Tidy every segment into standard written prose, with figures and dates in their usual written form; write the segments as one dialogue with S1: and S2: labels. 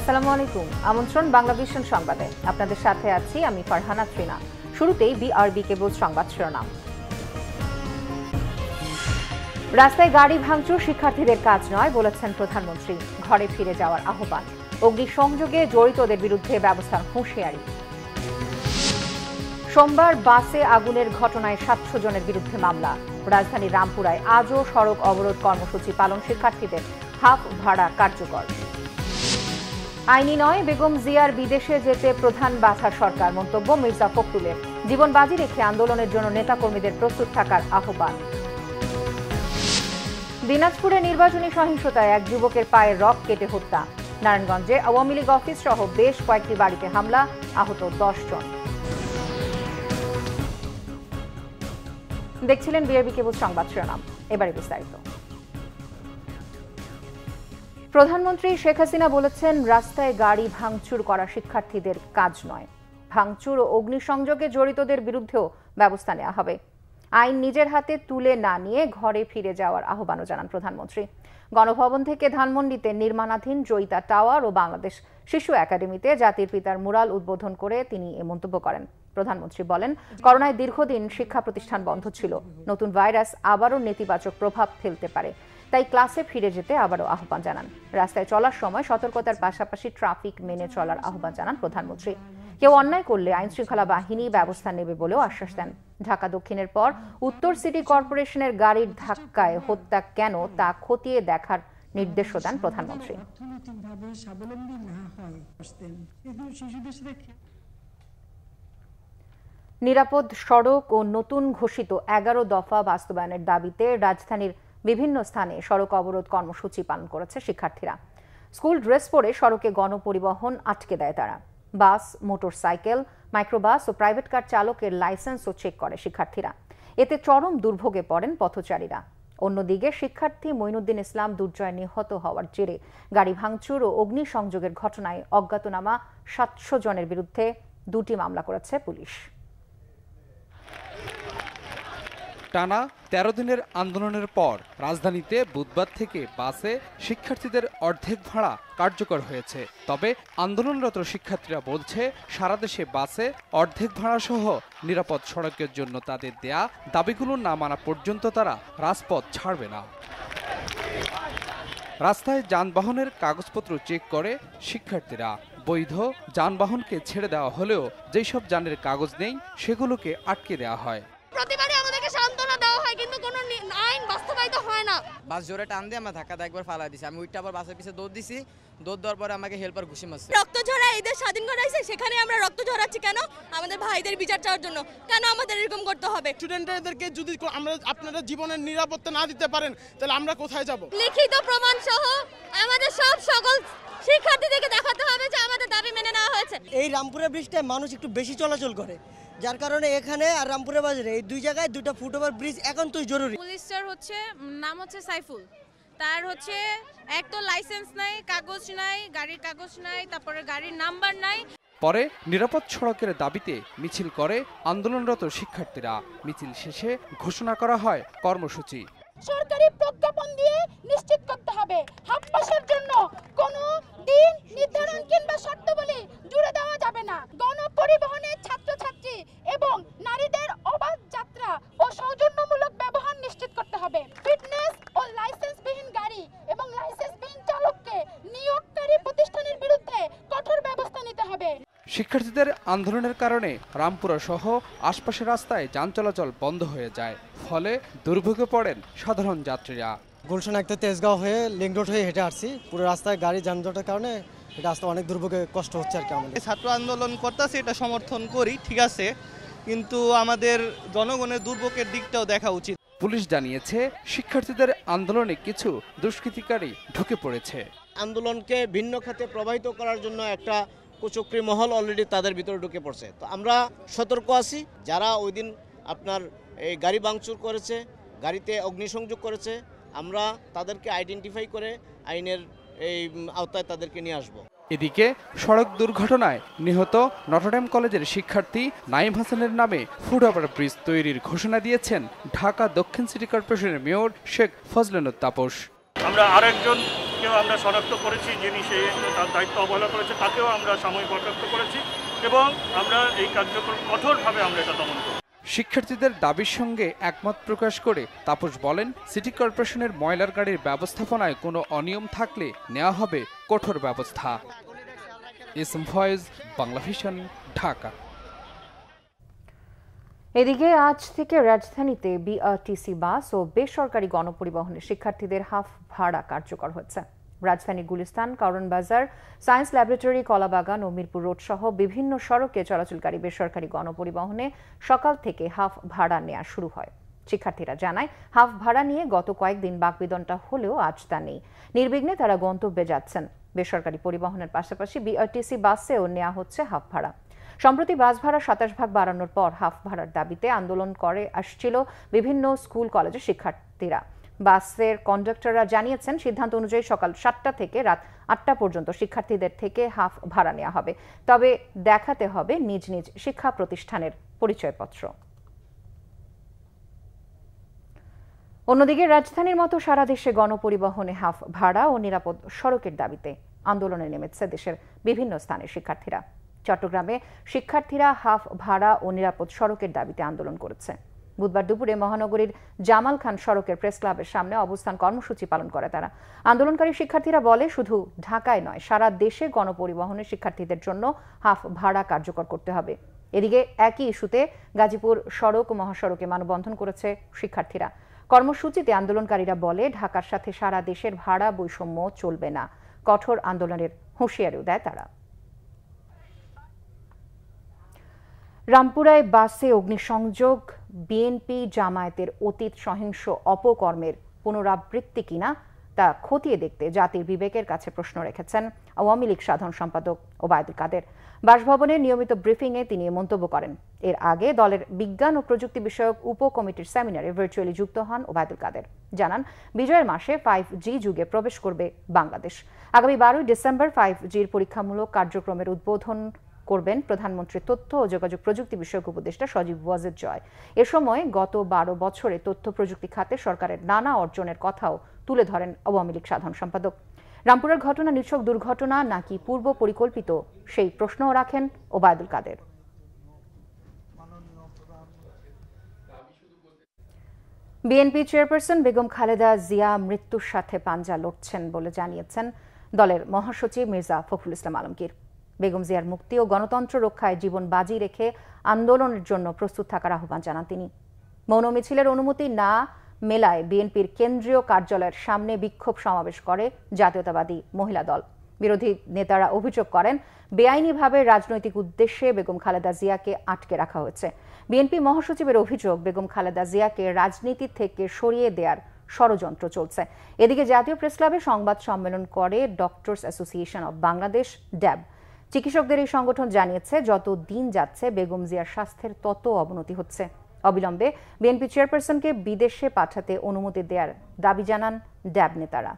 S1: আসসালামু আলাইকুম। আমন্ত্রণ বাংলা ভিশন সংবাদে। আপনাদের সাথে আছি আমি ফারহানা ত্রিনা। শুরুতেই বিআরবি কেবল সংবাদ শিরোনাম। রাস্তায় গাড়ি ভাঙচুর শিক্ষার্থীদের কাজ নয় বলেছেন প্রধানমন্ত্রী। ঘরে ফিরে যাওয়ার আহ্বান। অগ্নিসংযোগে জড়িতদের বিরুদ্ধে ব্যবস্থার হুঁশিয়ারি। সোমবার বাসে আগুনের ঘটনায় ৭০০ জনের বিরুদ্ধে মামলা। রাজধানীর রামপুরায় আজও সড়ক অবরোধ কর্মসূচি পালন শিক্ষার্থীদের। হাফ ভাড়া কার্যকর। আইনি নয়, বেগম জিয়ার বিদেশে যেতে প্রধান বাধা সরকার। মন্তব্য মির্জা ফখরুলের। জীবন বাজি রেখে আন্দোলনের জন্য নেতাকর্মীদের প্রস্তুত থাকার আহ্বান। দিনাজপুরে নির্বাচনী সহিংসতায় এক যুবকের পায়ের রগ কেটে হত্যা। নারায়ণগঞ্জে আওয়ামী লীগ অফিস সহ বেশ কয়েকটি বাড়িতে হামলা, আহত ১০ জন। দেখছিলেন বিআরবি কেবল সংবাদ শিরোনাম। এবারে বিস্তারিত। প্রধানমন্ত্রী শেখ হাসিনা বলেছেন, রাস্তায় গাড়ি ভাঙচুর করা শিক্ষার্থীদের কাজ নয়। ভাঙচুর ও অগ্নিসংযোগে জড়িতদের বিরুদ্ধেও ব্যবস্থা নেওয়া হবে। আইন নিজের হাতে তুলে না নিয়ে ঘরে ফিরে যাওয়ার আহ্বানও জানান প্রধানমন্ত্রী। গণভবন থেকে ধানমন্ডিতে নির্মাণাধীন জয়িতা টাওয়ার ও বাংলাদেশ শিশু একাডেমিতে জাতির পিতার মুরাল উদ্বোধন করে তিনি এ মন্তব্য করেন। প্রধানমন্ত্রী বলেন, করোনায় দীর্ঘদিন শিক্ষা প্রতিষ্ঠান বন্ধ ছিল। নতুন ভাইরাস আবারও নেতিবাচক প্রভাব ফেলতে পারে, তাই ক্লাসে ফিরে যেতে আবারও আহ্বান জানান। রাস্তায় চলার সময় সতর্কতার পাশাপাশি ট্রাফিক মেনে চলার আহ্বান জানান প্রধানমন্ত্রী। কেউ অন্যায় করলে আইন শৃঙ্খলা বাহিনী ব্যবস্থা নেবে বলেও আশ্বাস দেন। ঢাকা দক্ষিণের পর উত্তর সিটি কর্পোরেশনের গাড়ির ধাক্কায় হত্যা কেন তা খতিয়ে দেখার নির্দেশও দেন প্রধানমন্ত্রী। নিরাপদ সড়ক ও নতুন ঘোষিত ১১ দফা বাস্তবায়নের দাবিতে রাজধানীর বিভিন্ন স্থানে সড়ক অবরোধ কর্মসূচি পালন করেছে শিক্ষার্থীরা। স্কুল ড্রেস পরে সড়কে গণপরিবহন আটকে দেয় তারা। বাস, মোটরসাইকেল, মাইক্রোবাস ও প্রাইভেট কার চালকের লাইসেন্সও চেক করে শিক্ষার্থীরা। এতে চরম দুর্ভোগে পড়েন পথচারীরা। অন্যদিকে শিক্ষার্থী মঈনুদ্দিন ইসলাম দুর্জয় নিহত হওয়ার জেরে গাড়ি ভাঙচুর ও অগ্নিসংযোগের ঘটনায় অজ্ঞাতনামা ৭০০ জনের বিরুদ্ধে ২টি মামলা করেছে পুলিশ।
S2: টানা ১৩ দিনের আন্দোলনের পর রাজধানীতে বুধবার থেকে বাসে শিক্ষার্থীদের অর্ধেক ভাড়া কার্যকর হয়েছে। তবে আন্দোলনরত শিক্ষার্থীরা বলছে, সারা দেশে বাসে অর্ধেক ভাড়া সহ নিরাপদ সড়কের জন্য তাদের দেয়া দাবিগুলো না মানা পর্যন্ত তারা রাজপথ ছাড়বে না। রাস্তায় যানবাহনের কাগজপত্র চেক করে শিক্ষার্থীরা। বৈধ যানবাহনকে ছেড়ে দেওয়া হলেও যেসব যানের কাগজ নেই সেগুলোকে আটকে দেওয়া হয়।
S3: প্রতিবারে আমাদেরকে সান্ত্বনা দেওয়া হয়, কিন্তু কোনো আইন বাস্তবায়িত হয় না।
S4: বাস জোরে টান দিয়ে আমার ধাক্কা একবার ফালা দিছি। আমি উইটা আবার বাসের পিছে দৌড় দিছি। দৌড় দেওয়ার পরে আমাকে হেল্পার ঘুষি মারছে।
S3: রক্ত ঝরা এই দেশ স্বাধীন করাইছে, সেখানে আমরা রক্ত ঝরাচ্ছি কেন? আমাদের ভাইদের বিচার চাওয়ার জন্য। কেন আমাদের এরকম করতে হবে?
S5: স্টুডেন্টদেরকে যদি আপনারা জীবনের নিরাপত্তা না দিতে পারেন, তাহলে আমরা কোথায় যাব?
S3: লিখিত প্রমাণ সহ আমাদের সকল শিক্ষার্থীদেরকে দেখাতে হবে যে আমাদের দাবি মেনে নেওয়া হয়েছে।
S6: এই রামপুরা ব্রিজটায় মানুষ একটু বেশি চলাচল করে, যার কারণে এখানে আর রামপুরা বাজারে এই দুই জায়গায় দুটো ফুটওভার ব্রিজ একান্তই জরুরি।
S7: পুলিশটার নাম হচ্ছে সাইফুল। তার এক তো লাইসেন্স নাই, কাগজ নাই, গাড়ির কাগজ নাই, তারপরে গাড়ির নাম্বার নাই।
S2: পরে নিরাপদ সড়কের দাবিতে মিছিল করে আন্দোলনরত শিক্ষার্থীরা। মিছিল শেষে ঘোষণা করা হয় কর্মসূচি।
S3: সরকারি প্রজ্ঞাপন দিয়ে নিশ্চিত করতে হবে হাফ পাসের জন্য কোনো দিন নির্ধারণ কিংবা শর্তাবলী জুড়ে দেওয়া যাবে না। গণপরিবহনের ছাত্রছাত্রী এবং নারীদের অবাধ যাত্রা ও সৌজন্যমূলক ব্যবহার নিশ্চিত করতে হবে। ফিটনেস ও লাইসেন্সবিহীন গাড়ি এবং লাইসেন্সবিহীন চালককে নিয়োগকারী প্রতিষ্ঠানের বিরুদ্ধে কঠোর ব্যবস্থা নিতে হবে।
S2: শিক্ষার্থীদের আন্দোলনের কারণে রামপুরা সহ আশপাশের রাস্তায় যান চলাচল বন্ধ হয়ে যায়। ফলে দুর্ভোগে পড়েন সাধারণ যাত্রীরা।
S6: গুলশান একটা তেজগাঁও হয়ে লিঙ্ক রোড হয়ে হেঁটে আসছি। পুরো রাস্তায় গাড়ি যানজটের কারণে এটা আসতে অনেক দুর্ভোগে কষ্ট হচ্ছে আর কি। আমাদের
S5: ছাত্র আন্দোলন করতেছে, এটা সমর্থন করি, ঠিক আছে, কিন্তু আমাদের জনগণের দুর্ভোগের দিকটাও দেখা উচিত।
S2: পুলিশ জানিয়েছে, শিক্ষার্থীদের আন্দোলনে কিছু দুষ্কৃতিকারী ঢুকে পড়েছে।
S8: আন্দোলনকে ভিন্ন খাতে প্রবাহিত করার জন্য একটা কুচক্রী মহল অলরেডি তাদের ভিতরে ঢুকে পড়ছে। তো আমরা সতর্ক আছি, যারা ওই দিন আপনার এই গাড়ি ভাঙচুর করেছে, গাড়িতে অগ্নিসংযোগ করেছে, আমরা তাদেরকে আইডেন্টিফাই করে আইনের এই আওতায় তাদেরকে নিয়ে আসব।
S2: এদিকে সড়ক দুর্ঘটনায় নিহত নটরডেম কলেজের শিক্ষার্থী নাইম হাসানের নামে ফুটওভার ব্রিজ তৈরির ঘোষণা দিয়েছেন ঢাকা দক্ষিণ সিটি কর্পোরেশনের মেয়র শেখ ফজলুল তাপস।
S9: আমরা আরেকজন যাকেও আমরা শনাক্ত করেছি, যিনি সেই তার দায়িত্ব অবহেলা করেছে তাকেও আমরা সাময়িক বরখাস্ত করেছি এবং আমরা এই কার্যক্রম কঠোরভাবে আমরা এটা দমন করি।
S2: শিক্ষার্থীদের দাবির সঙ্গে একমত প্রকাশ করে তাপস বলেন, সিটি কর্পোরেশনের ময়লার গাড়ির ব্যবস্থাপনায় কোনো অনিয়ম থাকলে নেওয়া হবে কঠোর ব্যবস্থা। ইসম ভয়েস, বাংলা ভিশন, ঢাকা।
S1: এদিকে আজ থেকে রাজধানীতে বিআরটিসি বাস ও বেসরকারি গণপরিবহনে শিক্ষার্থীদের হাফ ভাড়া কার্যকর হচ্ছে। রাজধানীর গুলিস্তান, কারণ বাজার, সায়েন্স ল্যাবরেটরি, কলাবাগান ও মিরপুর রোড সহ বিভিন্ন সড়কে চলাচলকারী বেসরকারি গণপরিবহনে সকাল থেকে হাফ ভাড়া নেওয়া শুরু হয়। শিক্ষার্থীরা জানায়, হাফ ভাড়া নিয়ে গত কয়েকদিন বাকবিতণ্ডা হলেও আজ তা নেই। নির্বিঘ্নে তারা গন্তব্যে যাচ্ছেন। বেসরকারি পরিবহনের পাশাপাশি বিআরটিসি বাসেও নেওয়া হচ্ছে হাফ ভাড়া। সম্প্রতি বাস ভাড়া ২৭ ভাগ বাড়ানোর পর হাফ ভাড়ার দাবিতে আন্দোলন করে আসছিল বিভিন্ন স্কুল কলেজের শিক্ষার্থীরা। বাসের কন্ডাক্টররা জানিয়েছেন, সিদ্ধান্ত অনুযায়ী সকাল ৭টা থেকে রাত ৮টা পর্যন্ত শিক্ষার্থীদের থেকে হাফ ভাড়া নেওয়া হবে, তবে দেখাতে হবে নিজ নিজ শিক্ষা প্রতিষ্ঠানের পরিচয়পত্র। অন্যদিকে রাজধানীর মতো সারা দেশে গণপরিবহনে হাফ ভাড়া ও নিরাপদ সড়কের দাবিতে আন্দোলনে নেমেছে দেশের বিভিন্ন স্থানের শিক্ষার্থীরা। চট্টগ্রামে শিক্ষার্থীরা হাফ ভাড়া ও নিরাপদ সড়কের দাবিতে আন্দোলন করেছে। বুধবার দুপুরে মহানগরীর জামাল খান সড়কের প্রেস ক্লাবের সামনে অবস্থান কর্মসূচি পালন করে তারা। আন্দোলনকারী শিক্ষার্থীরা বলে, শুধু ঢাকায় নয়, সারা দেশে গণপরিবহনে শিক্ষার্থীদের জন্য হাফ ভাড়া কার্যকর করতে হবে। এদিকে একই ইস্যুতে গাজীপুর সড়ক ও মহাসড়কে মানববন্ধন করেছে শিক্ষার্থীরা। কর্মসূচিতে আন্দোলনকারীরা বলে, ঢাকার সাথে সারা দেশের ভাড়া বৈষম্য চলবে না। কঠোর আন্দোলনের হুঁশিয়ারিও দেয় তারা। রামপুরায় বাসে অগ্নিসংযোগ, বিএনপি জামায়াতের অতীত সহিংস অপকর্মের পুনরাবৃত্তি কিনা তা খতিয়ে দেখতে জাতির বিবেকের কাছে প্রশ্ন রেখেছেন আওয়ামী লীগ সাধারণ সম্পাদক ওবায়দুল কাদের। বাসভবনের নিয়মিত ব্রিফিংয়ে তিনি মন্তব্য করেন। এর আগে দলের বিজ্ঞান ও প্রযুক্তি বিষয়ক উপকমিটির সেমিনারে ভার্চুয়ালি যুক্ত হন ওবায়দুল কাদের। জানান, বিজয়ের মাসে 5G যুগে প্রবেশ করবে বাংলাদেশ। আগামী 12 ডিসেম্বর 5Gর পরীক্ষামূলক কার্যক্রমের উদ্বোধন করবেন প্রধানমন্ত্রীর তথ্য ও যোগাযোগ প্রযুক্তি বিষয়ক উপদেষ্টা সজীব ওয়াজেদ জয়। এ সময় গত 12 বছরে তথ্য প্রযুক্তি খাতে সরকারের নানা অর্জনের কথাও তুলে ধরেন আওয়ামী লীগ সাধারণ সম্পাদক। রামপুরের ঘটনা নিছক দুর্ঘটনা নাকি পূর্ব পরিকল্পিত, সেই প্রশ্নও রাখেন ওবায়দুল কাদের। বিএনপি চেয়ারপারসন বেগম খালেদা জিয়া মৃত্যুর সাথে পাঞ্জা লড়ছেন বলে জানিয়েছেন দলের মহাসচিব মির্জা ফখরুল ইসলাম আলমগীর। বেগম জিয়ার মুক্তি ও গণতন্ত্র রক্ষায় জীবন বাজি রেখে আন্দোলনের জন্য প্রস্তুত থাকার আহ্বান জানান তিনি। মৌন মিছিলের অনুমতি না মেলায় বিএনপির কেন্দ্রীয় কার্যালয়ের সামনে বিক্ষোভ সমাবেশ করে জাতীয়তাবাদী মহিলা দল। বিরোধী নেতারা অভিযোগ করেন, বেআইনিভাবে রাজনৈতিক উদ্দেশ্যে বেগম খালেদা জিয়াকে আটকে রাখা হয়েছে। বিএনপি মহাসচিবের অভিযোগ, বেগম খালেদা জিয়াকে রাজনীতি থেকে সরিয়ে দেওয়ার ষড়যন্ত্র চলছে। এদিকে জাতীয় প্রেসক্লাবে সংবাদ সম্মেলন করে ডক্টরস অ্যাসোসিয়েশন অব বাংলাদেশ, ড্যাব। চিকিৎসকদের এই সংগঠন জানিয়েছে, যত দিন যাচ্ছে বেগম জিয়ার স্বাস্থ্যের তত অবনতি হচ্ছে। অবিলম্বে বিএনপি চেয়ারপারসনকে বিদেশে পাঠাতে অনুমতি দেওয়ার দাবি জানান ড্যাব নেতারা।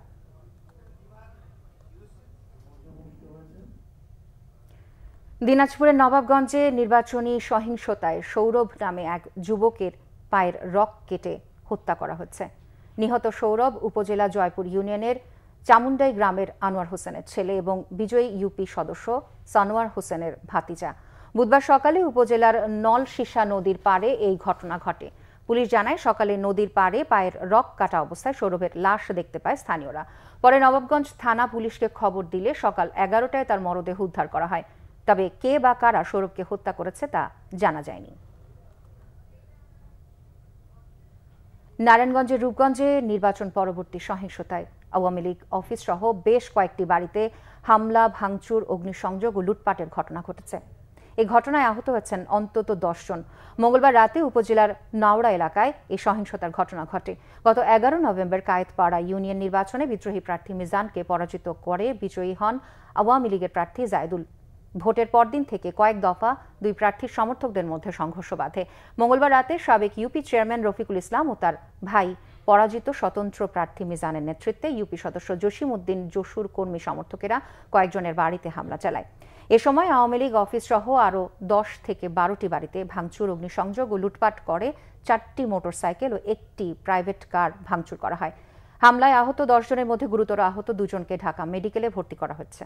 S1: দিনাজপুরের নবাবগঞ্জে নির্বাচনী সহিংসতায় সৌরভ নামে এক যুবকের পায়ের রগ কেটে হত্যা করা হচ্ছে। নিহত সৌরভ উপজেলা জয়পুর ইউনিয়নের চামুন্ডাই গ্রামের আনোয়ার হোসেনের ছেলে এবং বিজয়ী ইউপি সদস্য সানোয়ার হোসেনের ভাতিজা। বুধবার সকালে উপজেলার নলশিশা নদীর পাড়ে এই ঘটনা ঘটে। পুলিশ জানায়, সকালে নদীর পাড়ে পায়ের রগ কাটা অবস্থায় সৌরভের লাশ দেখতে পায় স্থানীয়রা। পরে নবাবগঞ্জ থানা পুলিশকে খবর দিলে সকাল 11টায় তার মরদেহ উদ্ধার করা হয়। তবে কে বা কারা সৌরভকে হত্যা করেছে তা জানা যায়নি। নারায়ণগঞ্জের রূপগঞ্জে নির্বাচন পরবর্তী সহিংসতায় আওয়ামী লীগ অফিস সহ বেশ কয়েকটি বাড়িতে হামলা, ভাঙচুর, অগ্নিসংযোগ ও লুটপাটের ঘটনা ঘটেছে। এই ঘটনায় আহত হয়েছেন অন্তত 10 জন। মঙ্গলবার রাতে উপজেলার নাওড়া এলাকায় এই সহিংসতার ঘটনা ঘটে। গত 11 নভেম্বর কায়েতপাড়া ইউনিয়ন নির্বাচনে বিদ্রোহী প্রার্থী মিজানকে পরাজিত করে বিজয়ী হন আওয়ামী লীগের প্রার্থী জায়দুল। ভোটের পরদিন থেকে কয়েক দফা দুই প্রার্থীর সমর্থকদের মধ্যে সংঘর্ষ বাধে। মঙ্গলবার রাতে সাবেক ইউপি চেয়ারম্যান রফিকুল ইসলাম ও তার ভাই পরাজিত স্বতন্ত্র প্রার্থী মিজানের নেতৃত্বে ইউপি সদস্য জসিম উদ্দিন জসুর কর্মী সমর্থকেরা কয়েকজনের বাড়িতে হামলা চালায়। এ সময় আওয়ামী লীগ অফিস সহ আরও 10 থেকে 12টি বাড়িতে ভাঙচুর, অগ্নিসংযোগ ও লুটপাট করে 4টি মোটরসাইকেল ও 1টি প্রাইভেট কার ভাঙচুর করা হয়। হামলায় আহত 10 জনের মধ্যে গুরুতর আহত 2 জনকে ঢাকা মেডিকেলে ভর্তি করা হচ্ছে।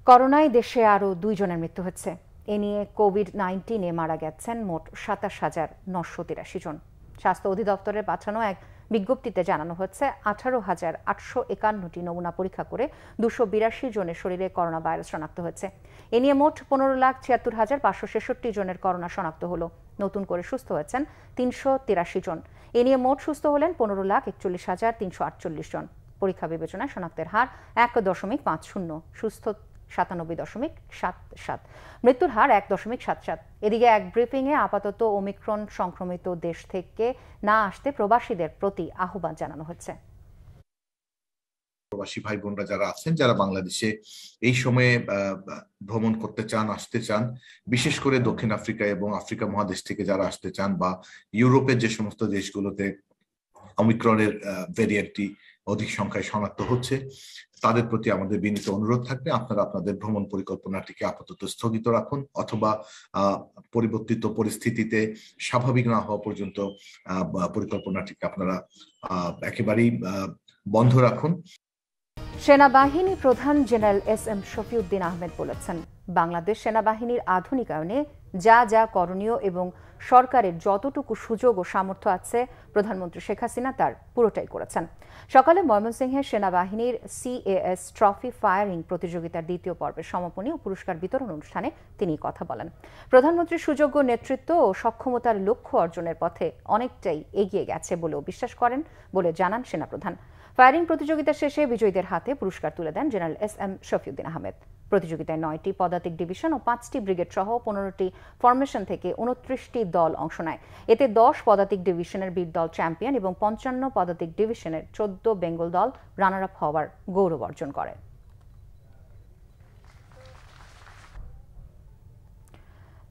S1: করোনায় দেশে আরও 2 জনের মৃত্যু হচ্ছে। এ নিয়ে কোভিড-19 মারা গেছেন মোট 27,983 জন। স্বাস্থ্য অধিদপ্তরের পাঠানো এক বিজ্ঞপ্তিতে জানানো হচ্ছে 18,851টি নমুনা পরীক্ষা করে 282 জনের শরীরে করোনা ভাইরাস শনাক্ত হয়েছে। এ নিয়ে মোট 15,76,566 জনের করোনা শনাক্ত হলো। নতুন করে সুস্থ হয়েছেন 383 জন। এ নিয়ে মোট সুস্থ হলেন 15,41,348 জন। পরীক্ষা বিবেচনায় শনাক্তের হার 1.50, সুস্থ 97.77, মৃত্যুর হার 1.77। এদিকে এক ব্রিফিংয়ে আপাতত ওমিক্রন সংক্রমিত দেশ থেকে না আসতে প্রবাসীদের প্রতি আহ্বান জানানো হচ্ছে।
S10: প্রবাসী ভাই বোনরা যারা আছেন, যারা বাংলাদেশে এই সময়ে ভ্রমণ করতে চান, আসতে চান, বিশেষ করে দক্ষিণ আফ্রিকা এবং আফ্রিকা মহাদেশ থেকে যারা আসতে চান, বা ইউরোপের যে সমস্ত দেশগুলোতে ওমিক্রনের ভেরিয়েন্টটি অধিক সংখ্যায় শনাক্ত হচ্ছে, তাদের প্রতি আমাদের বিনীত অনুরোধ থাকবে আপনারা আপনাদের ভ্রমণ পরিকল্পনাটিকে আপাতত স্থগিত রাখুন, অথবা পরিবর্তিত পরিস্থিতিতে স্বাভাবিক না হওয়া পর্যন্ত পরিকল্পনাটিকে আপনারা একেবারেই বন্ধ রাখুন।
S1: সেনাবাহিনী প্রধান জেনারেল এস.এম. শফিউদ্দিন আহমেদ বলেছেন, বাংলাদেশ সেনাবাহিনীর আধুনিকায়নে যা যা করণীয় এবং সরকারের যতটুকু সুযোগ ও সামর্থ্য আছে প্রধানমন্ত্রী শেখ হাসিনা তার পুরোটাই করেছেন। সকালে ময়মনসিংহে সেনাবাহিনীর CAS ট্রফি ফায়ারিং প্রতিযোগিতার দ্বিতীয় পর্বের সমাপনী ও পুরস্কার বিতরণ অনুষ্ঠানে তিনি কথা বলেন। প্রধানমন্ত্রীর সুযোগ্য নেতৃত্ব ও সক্ষমতার লক্ষ্য অর্জনের পথে অনেকটাই এগিয়ে গেছে বলেও বিশ্বাস করেন বলে জানান সেনাপ্রধান। ফায়ারিং প্রতিযোগিতা শেষে বিজয়ীদের হাতে পুরস্কার তুলে দেন জেনারেল এস.এম. শফিউদ্দিন আহমেদ। প্রতিযোগিতায় 9টি পদাতিক ডিভিশন ও 5টি ব্রিগেড সহ 15টি ফরমেশন থেকে 29টি দল অংশ নেয়। এতে 10 পদাতিক ডিভিশনের বীর দল চ্যাম্পিয়ন এবং 55 পদাতিক ডিভিশনের 14 বেঙ্গল দল রানার আপ হওয়ার গৌরব অর্জন করে।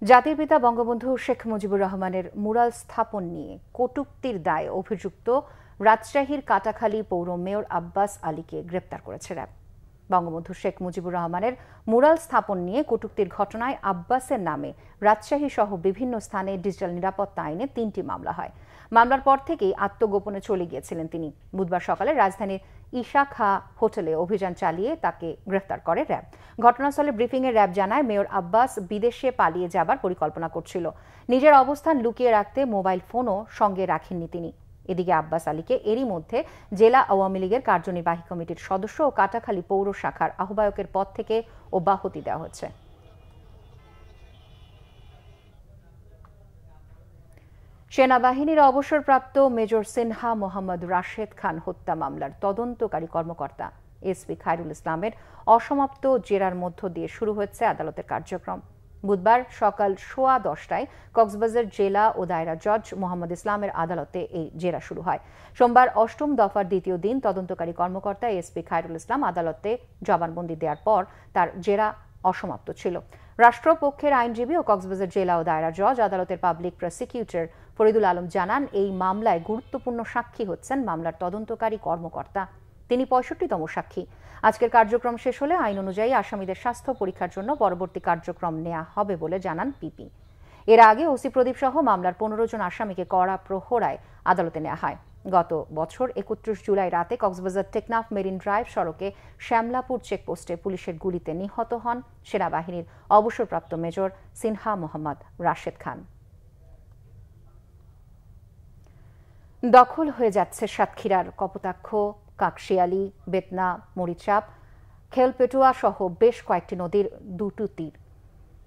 S1: জাতির পিতা বঙ্গবন্ধু শেখ মুজিবুর রহমানের মুরাল স্থাপন নিয়ে কটূক্তির দায়ে অভিযুক্ত রাজশাহীর কাটাখালী পৌর মেয়র আব্বাস আলীকে গ্রেপ্তার করেছে র্যাব। বঙ্গবন্ধু শেখ মুজিবুর রহমানের মুরাল স্থাপন নিয়ে কটূক্তির ঘটনায় আব্বাসের নামে রাজশাহী সহ বিভিন্ন স্থানে ডিজিটাল নিরাপত্তা আইনে 3টি মামলা হয়। মামলার পর থেকেই আত্মগোপনে চলে গিয়েছিলেন তিনি। বুধবার সকালে রাজধানীর ঈশা খাঁ হোটেলে অভিযান চালিয়ে তাকে গ্রেফতার করে র্যাব। ঘটনাস্থলে ব্রিফিংয়ে র্যাব জানায়, মেয়র আব্বাস বিদেশে পালিয়ে যাবার পরিকল্পনা করছিল। নিজের অবস্থান লুকিয়ে রাখতে মোবাইল ফোনও সঙ্গে রাখেননি তিনি। এদিকে আব্বাস আলীকে এরই মধ্যে জেলা আওয়ামী লীগের কার্যনির্বাহী কমিটির সদস্য ও কাটাখালী পৌর শাখার আহ্বায়কের পদ থেকে অব্যাহতি দেওয়া হচ্ছে। সেনাবাহিনীর অবসরপ্রাপ্ত মেজর সিনহা মোহাম্মদ রাশেদ খান হত্যা মামলার তদন্তকারী কর্মকর্তা এসপি খায়রুল ইসলামের অসমাপ্ত জেরার মধ্য দিয়ে শুরু হয়েছে আদালতের কার্যক্রম। বুধবার সকাল 10:15টায় কক্সবাজার জেলা ও দায়রা জজ মোহাম্মদ ইসলামের আদালতে এই জেরা শুরু হয়। সোমবার 8ম দফার দ্বিতীয় দিন তদন্তকারী কর্মকর্তা এসপি খায়রুল ইসলাম আদালতে জবানবন্দি দেওয়ার পর তার জেরা অসমাপ্ত ছিল। রাষ্ট্রপক্ষের আইনজীবী ও কক্সবাজার জেলা ও দায়রা জজ আদালতের পাবলিক প্রসিকিউটর ফরিদুল আলম জানান, এই মামলায় গুরুত্বপূর্ণ সাক্ষী হচ্ছেন মামলার তদন্তকারী কর্মকর্তা। তিনি 65তম সাক্ষী। আজকের কার্যক্রম শেষ হলে আইন অনুযায়ী আসামিদের স্বাস্থ্য পরীক্ষার জন্য পরবর্তী কার্যক্রম নেওয়া হবে বলে জানান পিপি। এর আগে ওসি প্রদীপ সহ মামলার 15 জন আসামিকে কড়া প্রহরায় আদালতে নেওয়া হয়। গত বছর 31 জুলাই রাতে কক্সবাজার টেকনাফ মেরিন ড্রাইভ সড়কে শ্যামলাপুর চেকপোস্টে পুলিশের গুলিতে নিহত হন সেনাবাহিনীর অবসরপ্রাপ্ত মেজর সিনহা মোহাম্মদ রাশেদ খান। দখল হয়ে যাচ্ছে সাতক্ষীরার কপোতাক্ষ, কাকশিয়ালী, বেতনা, মরিচাপ, খেলপেটুয়া সহ বেশ কয়েকটি নদীর 2টি তীর।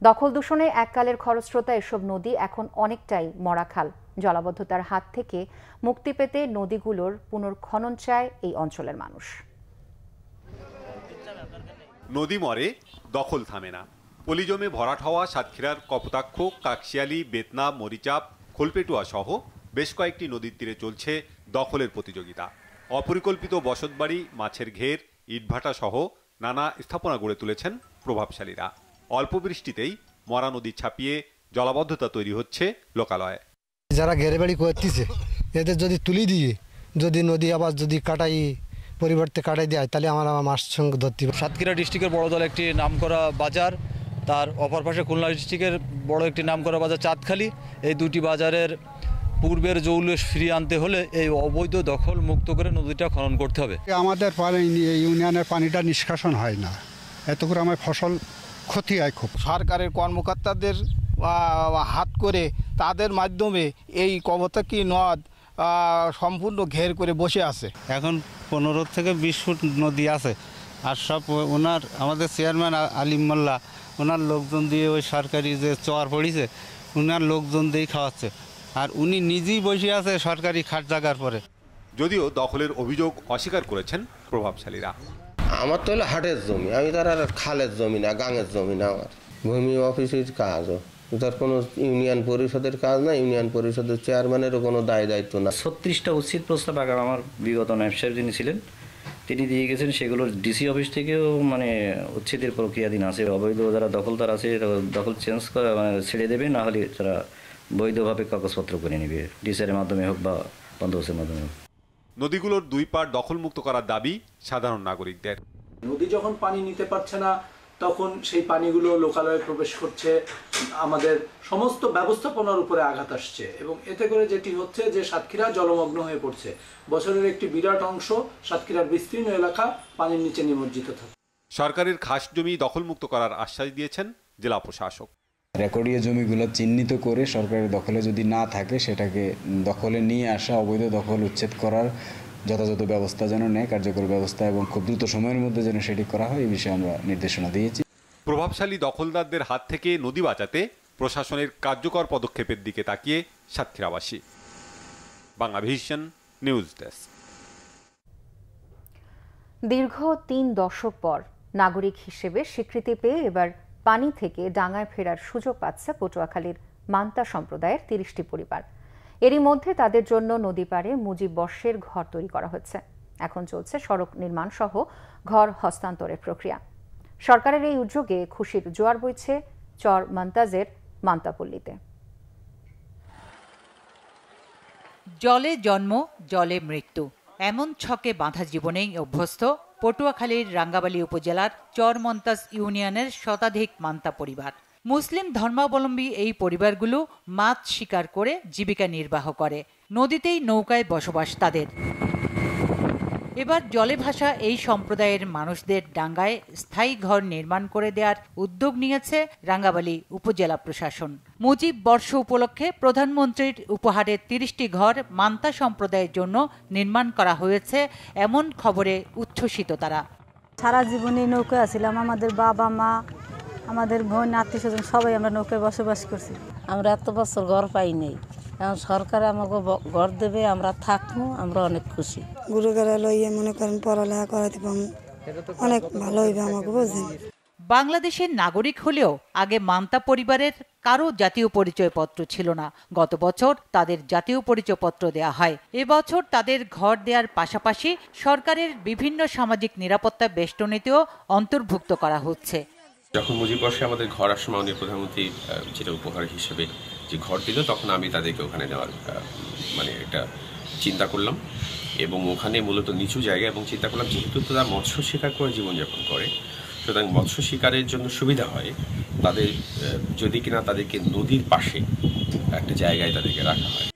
S1: দখল দূষণে এককালের খরস্রোতা এসব নদী এখন অনেকটাই মরাখাল। জলাবদ্ধতার হাত থেকে মুক্তি পেতে নদীগুলোর পুনর্খনন চায় এই অঞ্চলের মানুষ।
S11: নদী মরে, দখল থামে না। পলিজমে ভরাট হওয়া সাতক্ষীরার কপোতাক্ষ, কাকশিয়ালী, বেতনা, মরিচাপ, খোলপেটুয়া সহ বেশ কয়েকটি নদীর তীরে চলছে দখলের প্রতিযোগিতা। অপরিকল্পিত বসতবাড়ি, মাছের ঘের, ইটভাটা সহ নানা স্থাপনা গড়ে তুলেছেন প্রভাবশালীরা। অল্প বৃষ্টিতেই মরা নদী ছাপিয়ে জলাবদ্ধতা তৈরি হচ্ছে লোকালয়ে।
S12: যারা ঘেরে বাড়ি করতেছে এদের যদি তুলি দিয়ে যদি নদী আবার যদি কাটাই পরিবর্তে কাটাই দেয় তাহলে আমার মাছ সঙ্গে ধরতে হবে।
S13: সাতক্ষীরা ডিস্ট্রিক্টের বড়দল একটি নামকরা বাজার, তার অপর পাশে খুলনা ডিস্ট্রিক্টের বড় একটি নামকরা বাজার চাঁদখালি। এই দুটি বাজারের পূর্বের জৌলুস ফিরিয়ে আনতে হলে এই অবৈধ দখল মুক্ত করে নদীটা খনন করতে হবে।
S14: আমাদের ইউনিয়নের পানিটা নিষ্কাশন হয় না, এত করে আমার ফসল ক্ষতি হয় খুব।
S15: সরকারের কর্মকর্তাদের হাত করে তাদের মাধ্যমে এই কবতাকি নদ সম্পূর্ণ ঘের করে বসে আছে।
S16: এখন 15 থেকে 20 ফুট নদী আছে, আর সব আমাদের চেয়ারম্যান আলিম মোল্লা ওনার লোকজন দিয়ে ওই সরকারি যে চর পড়িছে ওনার লোকজন দিয়েই খাওয়াচ্ছে, আর উনি নিজেই বসে আছে সরকারি খাট জাগার পরে।
S11: যদিও দখলের অভিযোগ অস্বীকার করেছেন প্রভাবশালীরা।
S17: আমার তো হলো হাটের জমি, আমি তার আর খালের জমি না, গাঙের জমি না, আমার ভূমি অফিসের কাজ, তার কোনো ইউনিয়ন পরিষদের কাজ না, ইউনিয়ন পরিষদের চেয়ারম্যানেরও কোনো দায়িত্ব না।
S18: 36টা উচ্ছেদ প্রস্তাব আমার বিগত নায়েব সাহেব যিনি ছিলেন তিনি দিয়ে গেছেন, সেগুলোর ডিসি অফিস থেকেও উচ্ছেদের প্রক্রিয়াধীন আছে। অবৈধ যারা দখলদার আছে দখল চেঞ্জ করা ছেড়ে দেবে, না হলে তারা বৈধভাবে কাগজপত্র করে নেবে, ডিসির মাধ্যমে হোক বা বন্দোবস্তের মাধ্যমে হোক।
S11: নদীগুলোর দুই পাড় দখলমুক্ত করার দাবি সাধারণ নাগরিকদের।
S19: নদী যখন পানি নিতে পারছে না তখন সেই পানিগুলো লোকালয়ে প্রবেশ করছে, আমাদের সমস্ত ব্যবস্থাপনার উপরে আঘাত আসছে, এবং এতে করে যেটি হচ্ছে যে সাতক্ষীরা জলমগ্ন হয়ে পড়ছে। বছরের একটি বিরাট অংশ সাতক্ষীরার বিস্তীর্ণ এলাকা পানির নিচে নিমজ্জিত থাকে।
S11: সরকারের খাস জমি দখলমুক্ত করার আশ্বাস দিয়েছেন জেলা প্রশাসক।
S20: রেকর্ডীয় জমিগুলো চিহ্নিত করে সরকারের দখলে যদি না থাকে সেটাকে দখলে নিয়ে আসা, অবৈধ দখল উচ্ছেদ করার যথাযথ ব্যবস্থা যেন নেয়, কার্যকর ব্যবস্থা, এবং খুব দ্রুত সময়ের মধ্যে যেন সেটি করা হয় এই বিষয়ে আমরা নির্দেশনা দিয়েছি।
S11: প্রভাবশালী দখলদারদের হাত থেকে নদী বাঁচাতে প্রশাসনের কার্যকর পদক্ষেপের দিকে তাকিয়ে সাতক্ষীরাবাসী। Banglavision news desk.
S1: দীর্ঘ 3 দশক পর নাগরিক হিসেবে স্বীকৃতি পেয়ে এবার পানি থেকে ডাঙায় ফেরার সুযোগ পাচ্ছে পটুয়াখালীর মান্তা সম্প্রদায়ের 30টি পরিবার। এরই মধ্যে তাদের জন্য নদী পাড়ে মুজিব বর্ষের ঘর তৈরি করা হচ্ছে। এখন চলছে সড়ক নির্মাণ সহ ঘর হস্তান্তরের প্রক্রিয়া। সরকারের এই উদ্যোগে খুশির জোয়ার বইছে চর মান্তাজের মান্তাপল্লীতে।
S21: জলে জন্ম জলে মৃত্যু, এমন ছকে বাঁধা জীবনেই অভ্যস্ত পটুয়াখালীর রাঙ্গাবালী উপজেলার চর মন্তাজ ইউনিয়নের শতাধিক মান্তা পরিবার। মুসলিম ধর্মাবলম্বী এই পরিবারগুলো মাছ শিকার করে জীবিকা নির্বাহ করে। নদীতেই নৌকায় বসবাস তাদের। এবার জলে ভাসা এই সম্প্রদায়ের মানুষদের ডাঙ্গায় স্থায়ী ঘর নির্মাণ করে দেওয়ার উদ্যোগ নিয়েছে রাঙ্গাবালী উপজেলা প্রশাসন। মুজিব বর্ষ উপলক্ষে প্রধানমন্ত্রীর উপহারে 30টি ঘর মান্তা সম্প্রদায়ের জন্য নির্মাণ করা হয়েছে, এমন খবরে উচ্ছ্বসিত তারা।
S22: সারা জীবনে নৌকায় আছিলাম, আমাদের বাবা মা, আমাদের বোন, আত্মীয় স্বজন সবাই আমরা নৌকায় বসবাস করছি। আমরা এত বছর ঘর পাই নাই, এখন সরকার আমাকে ঘর দেবে, আমরা থাকবো, আমরা অনেক খুশি।
S23: গুরুগারা লইয়ে মনে করেন পড়ালেখা করাতে অনেক ভালো হইবে আমাকে, বুঝলেন।
S21: বাংলাদেশের নাগরিক হলেও আগে মান্তা পরিবারের কারো জাতীয় পরিচয়পত্র ছিল না। গত বছর তাদের জাতীয় পরিচয়পত্র দেয়া হয়। এবছর তাদের ঘর দেওয়ার পাশাপাশি সরকারের বিভিন্ন সামাজিক নিরাপত্তা বেষ্টনীতেও অন্তর্ভুক্ত করা হচ্ছে।
S24: যখন মুজিব বর্ষে আমাদের ঘর আসার মাননীয় প্রধানমন্ত্রী যেটা উপহার হিসেবে যে ঘর দিল, তখন আমি তাদেরকে ওখানে নেওয়ার একটা চিন্তা করলাম, এবং ওখানে মূলত নিচু জায়গা, এবং চিন্তা করলাম যেহেতু তারা মৎস্য শিকার করে জীবনযাপন করে, সুতরাং মৎস্য শিকারের জন্য সুবিধা হয় তাদের যদি কিনা তাদেরকে নদীর পাশে একটা জায়গায় তাদেরকে রাখা হয়।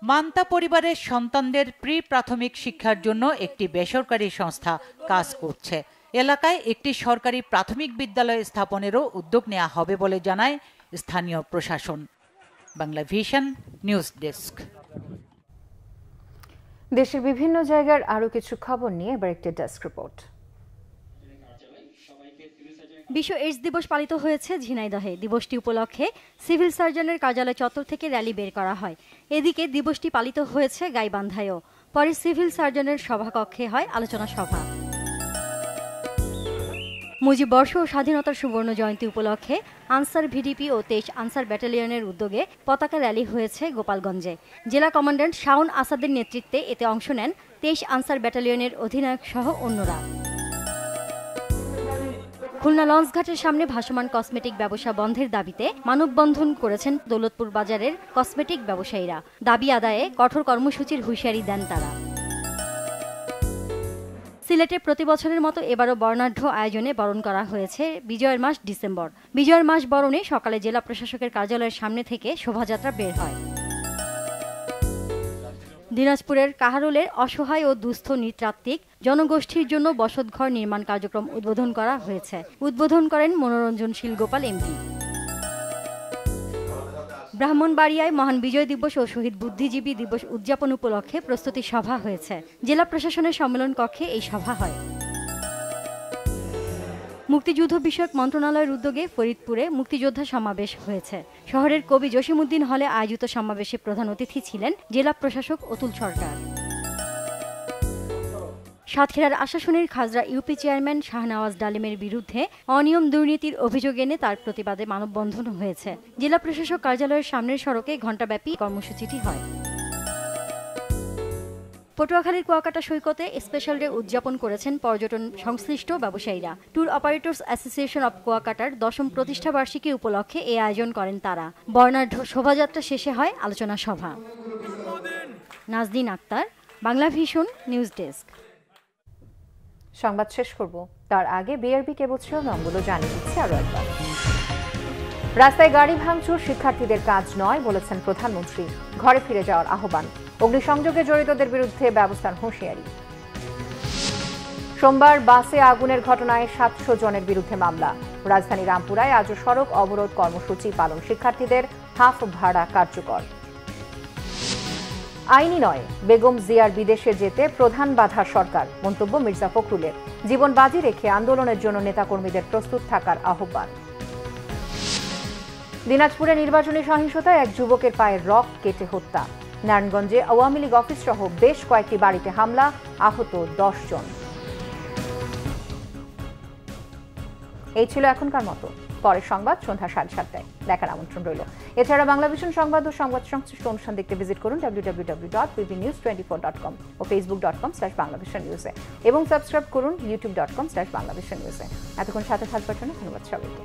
S21: মান্তা পরিবারের সন্তানদের প্রি প্রাথমিক শিক্ষার জন্য একটি বেসরকারি সংস্থা কাজ করছে। এলাকায় একটি সরকারি প্রাথমিক বিদ্যালয় স্থাপনেরও উদ্যোগ নেওয়া হবে বলে জানায় স্থানীয় প্রশাসন। Banglavision news desk.
S1: দেশের বিভিন্ন জায়গার আরো কিছু খবর নিয়ে এবার একটি ডেস্ক রিপোর্ট।
S25: বিশ্ব এইডস দিবস পালিত হয়েছে ঝিনাইদহে। দিবসটি উপলক্ষে সিভিল সার্জনের কার্যালয় চত্বর থেকে র্যালি বের করা হয়। এদিকে দিবসটি পালিত হয়েছে গাইবান্ধায়ও। পরে সিভিল সার্জনের সভাকক্ষে হয় আলোচনা সভা। মুজিব বর্ষ ও স্বাধীনতার সুবর্ণ জয়ন্তী উপলক্ষে আনসার ভিডিপি ও 23 আনসার ব্যাটালিয়নের উদ্যোগে পতাকা র্যালি হয়েছে গোপালগঞ্জে। জেলা কমান্ড্যান্ট শাওন আসাদের নেতৃত্বে এতে অংশ নেন 23 আনসার ব্যাটালিয়নের অধিনায়ক সহ অন্যরা। খুলনা লঞ্চঘাটের সামনে ভাসমান কসমেটিক ব্যবসা বন্ধের দাবিতে মানববন্ধন করেছেন দৌলতপুর বাজারের কসমেটিক ব্যবসায়ীরা। দাবি আদায়ে কঠোর কর্মসূচির হুঁশিয়ারি দেন তারা। সিলেটে প্রতি বছরের মতো এবারও বর্ণাঢ্য আয়োজনে বরণ করা হয়েছে বিজয়ের মাস ডিসেম্বর। বিজয়ের মাস বরণে সকালে জেলা প্রশাসকের কার্যালয়ের সামনে থেকে শোভাযাত্রা বের হয়। দিনাজপুরের কাহারোলের অসহায় ও দুস্থ নৃতাত্ত্বিক জনগোষ্ঠীর জন্য বসতঘর নির্মাণ কার্যক্রম উদ্বোধন করা হয়েছে। উদ্বোধন করেন মনোরঞ্জনশীল গোপাল এমপি। ব্রাহ্মণবাড়িয়ায় মহান বিজয় দিবস ও শহীদ বুদ্ধিজীবী দিবস উদযাপন উপলক্ষে প্রস্তুতি সভা হয়েছে। জেলা প্রশাসনের সম্মেলন কক্ষে এই সভা হয়। মুক্তিযুদ্ধ বিষয়ক মন্ত্রণালয়ের উদ্যোগে ফরিদপুরে মুক্তিযোদ্ধা সমাবেশ হয়েছে। শহরের কবি জসিমউদ্দিন হলে আয়োজিত সমাবেশে প্রধান অতিথি ছিলেন জেলা প্রশাসক অতুল সরকার। সাতক্ষীরার আশাশুনির খাজরা ইউপি চেয়ারম্যান শাহনওয়াজ ডালিমের বিরুদ্ধে অনিয়ম দুর্নীতির অভিযোগ এনে তার প্রতিবাদে মানববন্ধন হয়েছে। জেলা প্রশাসক কার্যালয়ের সামনের সড়কে ঘণ্টাব্যাপী কর্মসূচিটি হয়। পটুয়াখালীর কুয়াকাটা সৈকতে স্পেশাল ডে উদযাপন করেছেন পর্যটন সংশ্লিষ্ট ব্যবসায়ীরা। ট্যুর অপারেটর্স অ্যাসোসিয়েশন অব কুয়াকাটার 10ম প্রতিষ্ঠা বার্ষিকী উপলক্ষে এই আয়োজন করেন তারা। বর্ণাঢ্য শোভাযাত্রা শেষে হয় আলোচনা সভা। Nazdin Akter, Bangla vision news desk.
S1: সংবাদ শেষ করব তার আগে বিআরবি কেবল শিরোনামগুলো জানিয়ে দিচ্ছে আরো একবার। রাস্তায় গাড়ি ভাঙচুর শিক্ষার্থীদের কাজ নয় বলেছেন প্রধানমন্ত্রী। ঘরে ফিরে যাওয়ার আহ্বান। অগ্নিসংযোগে জড়িতদের বিরুদ্ধে ব্যবস্থার হুঁশিয়ারি। সোমবার বাসে আগুনের ঘটনায় 700 জনের বিরুদ্ধে মামলা। রাজধানী রামপুরায় আজও সড়ক অবরোধ কর্মসূচি পালন। শিক্ষার্থীদের হাফ ভাড়া কার্যকর। আইনি নয়, বেগম জিয়ার বিদেশে যেতে প্রধান বাধা সরকার। মন্তব্য মির্জা ফখরুলের। জীবন বাজি রেখে আন্দোলনের জন্য নেতাকর্মীদের প্রস্তুত থাকার আহ্বান। দিনাজপুরে নির্বাচনী সহিংসতায় এক যুবকের পায়ের রক কেটে হত্যা। নারায়ণগঞ্জে আওয়ামী লীগ অফিস সহ বেশ কয়েকটি বাড়িতে হামলা, আহত 10 জন। এই ছিল এখনকার মতো। পরের সংবাদ সন্ধ্যা 7:30টায় দেখার আমন্ত্রণ রইল। এছাড়া বাংলা ভিশন সংবাদ ও সংবাদ সংশ্লিষ্ট অনুষ্ঠান দেখতে ভিজিট করুন www.bbnews24.com ও facebook.com/banglavishnnews এবং সাবস্ক্রাইব করুন youtube.com/banglavishnnews। এতক্ষণ সাথে থাকবার জন্য ধন্যবাদ সবাইকে।